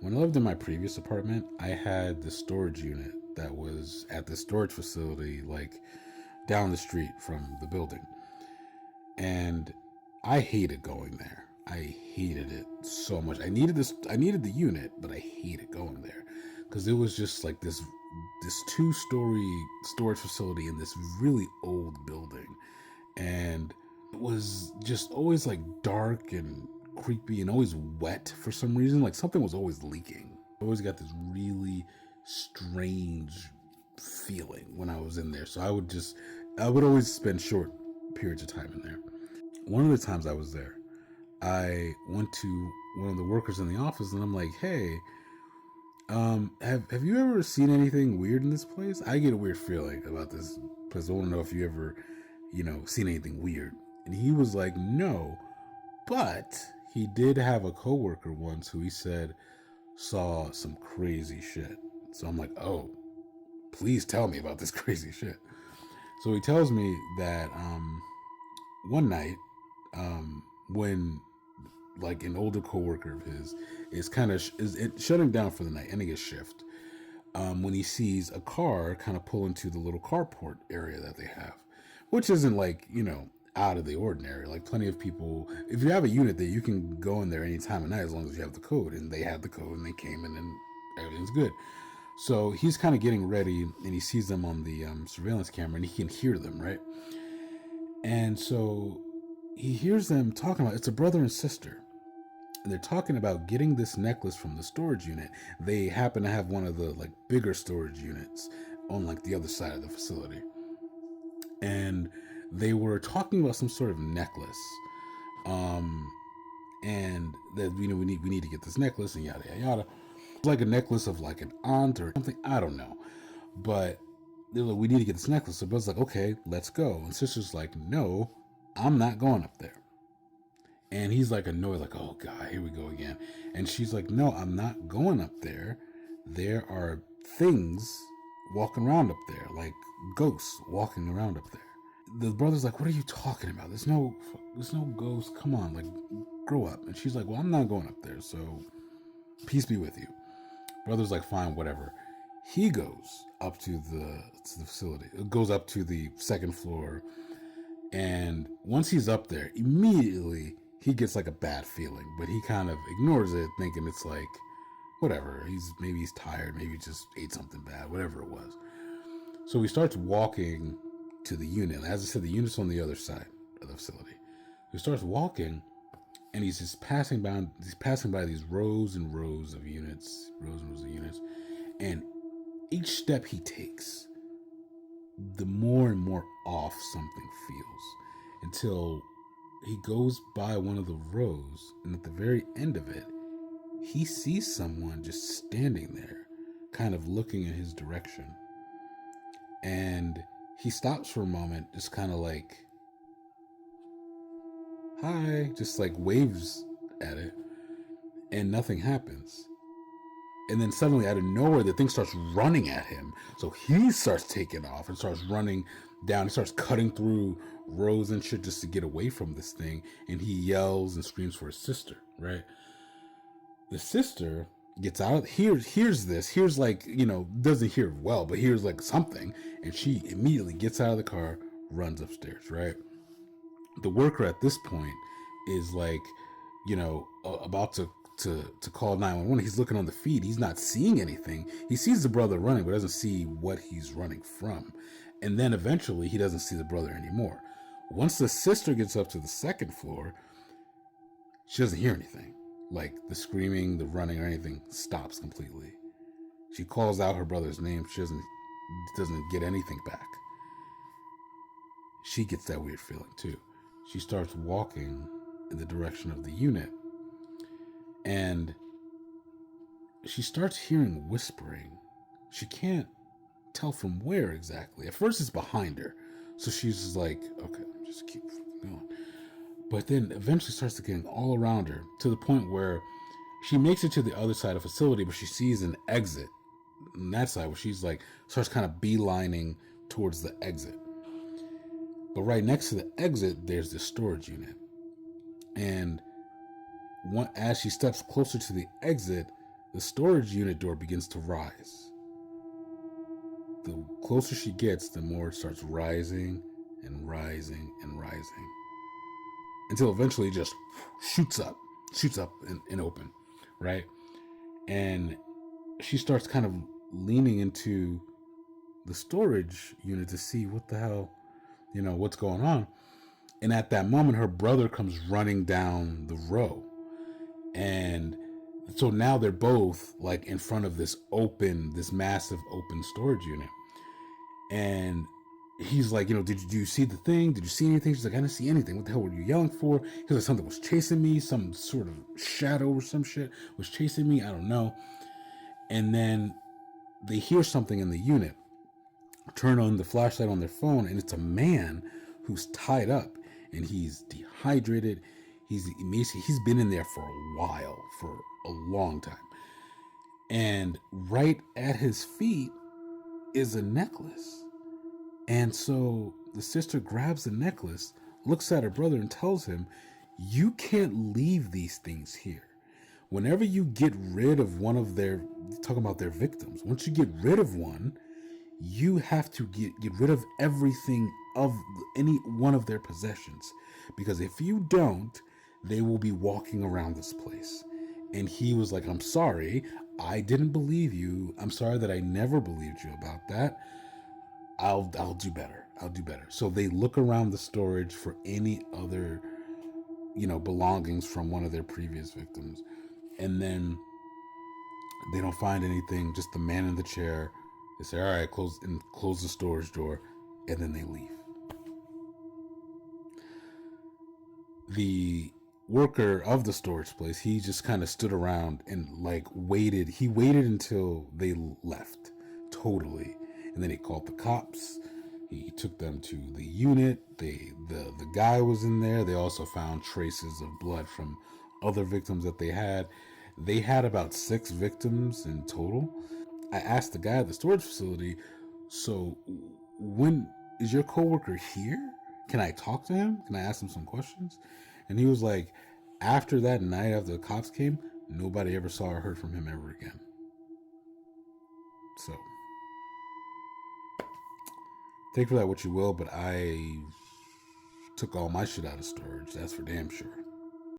When I lived in my previous apartment, I had the storage unit that was at the storage facility, like down the street from the building. And I hated going there. I hated it so much. I needed the unit, but I hated going there because it was just like this two-story storage facility in this really old building, and it was just always like dark and creepy and always wet for some reason. Like something was always leaking. I always got this really strange feeling when I was in there. So I would always spend short periods of time in there. One of the times I was there, I went to one of the workers in the office and I'm like, "Hey, have you ever seen anything weird in this place? I get a weird feeling about this place. I want to know if you ever, seen anything weird." And he was like, "No, but he did have a coworker once who he said saw some crazy shit." So I'm like, "Oh, please tell me about this crazy shit." So he tells me that one night, when like an older coworker of his is kind of shutting down for the night, ending his shift, when he sees a car kind of pull into the little carport area that they have, which isn't like, out of the ordinary. Like plenty of people, if you have a unit that you can go in there any time of night as long as you have the code, and they had the code and they came in and everything's good. So he's kind of getting ready and he sees them on the surveillance camera and he can hear them, right? And so he hears them talking about it's a brother and sister. And they're talking about getting this necklace from the storage unit. They happen to have one of the like bigger storage units on like the other side of the facility. And they were talking about some sort of necklace. Um and that we need to get this necklace and yada yada yada. It's like a necklace of like an aunt or something, I don't know. But they're like, we need to get this necklace. So Bill's like, okay, let's go. And sister's like, no, I'm not going up there. And he's like annoyed, like, oh God, here we go again. And she's like, no, I'm not going up there. There are things walking around up there, like ghosts walking around up there. The brother's like, what are you talking about? There's no ghost. Come on, like, grow up. And she's like, well, I'm not going up there. So peace be with you. Brother's like, fine, whatever. He goes up to the facility. It goes up to the second floor. And once he's up there, immediately he gets like a bad feeling, but he kind of ignores it, thinking it's like, whatever. Maybe he's tired, maybe he just ate something bad, whatever it was. So he starts walking to the unit. As I said, the unit's on the other side of the facility. He starts walking, and he's just passing by. He's passing by these rows and rows of units, and each step he takes, the more and more off something feels, until he goes by one of the rows, and at the very end of it, he sees someone just standing there, kind of looking in his direction. And he stops for a moment, just kind of like, hi, just like waves at it, and nothing happens. And then suddenly, out of nowhere, the thing starts running at him. So he starts taking off and starts running down. He starts cutting through rows and shit just to get away from this thing. And he yells and screams for his sister, right? The sister gets out, hears this, hears like, doesn't hear well, but hears like something. And she immediately gets out of the car, runs upstairs, right? The worker at this point is like, about to call 911. He's looking on the feed. He's not seeing anything. He sees the brother running, but doesn't see what he's running from. And then eventually he doesn't see the brother anymore. Once the sister gets up to the second floor, she doesn't hear anything. Like the screaming, the running, or anything stops completely. She calls out her brother's name. She doesn't get anything back. She gets that weird feeling too. She starts walking in the direction of the unit, and she starts hearing whispering. She can't tell from where exactly. At first it's behind her. So she's just like, okay, just keep going. But then eventually starts getting all around her to the point where she makes it to the other side of the facility, but she sees an exit on that side where she's like, starts kind of beelining towards the exit. But right next to the exit, there's the storage unit. And as she steps closer to the exit, The storage unit door begins to rise. The closer she gets, the more it starts rising and rising and rising, until eventually it just shoots up and open, right? And she starts kind of leaning into the storage unit to see what the hell, what's going on. And at that moment, her brother comes running down the row. And so now they're both like in front of this massive open storage unit. And he's like, did you see the thing? Did you see anything? She's like, I didn't see anything. What the hell were you yelling for? He's like, something was chasing me. Some sort of shadow or some shit was chasing me. I don't know. And then they hear something in the unit, turn on the flashlight on their phone, and it's a man who's tied up and he's dehydrated. He's been in there for a while, for a long time. And right at his feet is a necklace. And so the sister grabs the necklace, looks at her brother, and tells him, you can't leave these things here. Whenever you get rid of one of their, talking about their victims, once you get rid of one, you have to get rid of everything of any one of their possessions. Because if you don't, they will be walking around this place. And he was like, I'm sorry, I didn't believe you. I'm sorry that I never believed you about that. I'll do better. I'll do better. So they look around the storage for any other, belongings from one of their previous victims. And then they don't find anything, just the man in the chair. They say, all right, close the storage door, and then they leave. The worker of the storage place, he just kind of stood around and waited. He waited until they left totally. And then he called the cops. He took them to the unit. The guy was in there. They also found traces of blood from other victims that they had. They had about 6 victims in total. I asked the guy at the storage facility, so when is your coworker here? Can I talk to him? Can I ask him some questions? And he was like, after that night, after the cops came, nobody ever saw or heard from him ever again. So take for that what you will, but I took all my shit out of storage. That's for damn sure.